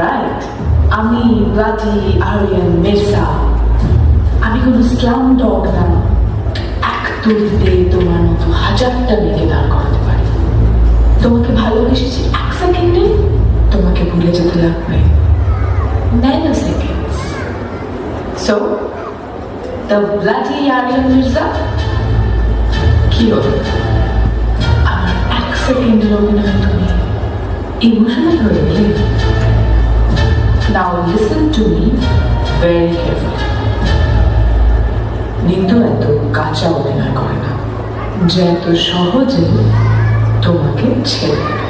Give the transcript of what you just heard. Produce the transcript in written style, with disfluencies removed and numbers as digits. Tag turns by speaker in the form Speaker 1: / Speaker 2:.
Speaker 1: Right? আমি bloody Aryan Mirza, আমি কোনো স্লাম ডগ না। এক তুলিতে তোমার মতো হাজারটা মেয়েকে দাঁড় করাতে পারি। তোমাকে ভালোবেসেছি এক সেকেন্ডে, তোমাকে ভুলে যেতে লাগবে nanoseconds. So, the bloody Aryan Mirza? কি হলো? আমার এক সেকেন্ডের অভিনয় তুমি ইমোশনাল হয়ে গেলে? Now listen to me very carefully. নিন্দু এত কাঁচা অভিনয় করে না যে এত সহজে তোমাকে ছেড়ে দেবে।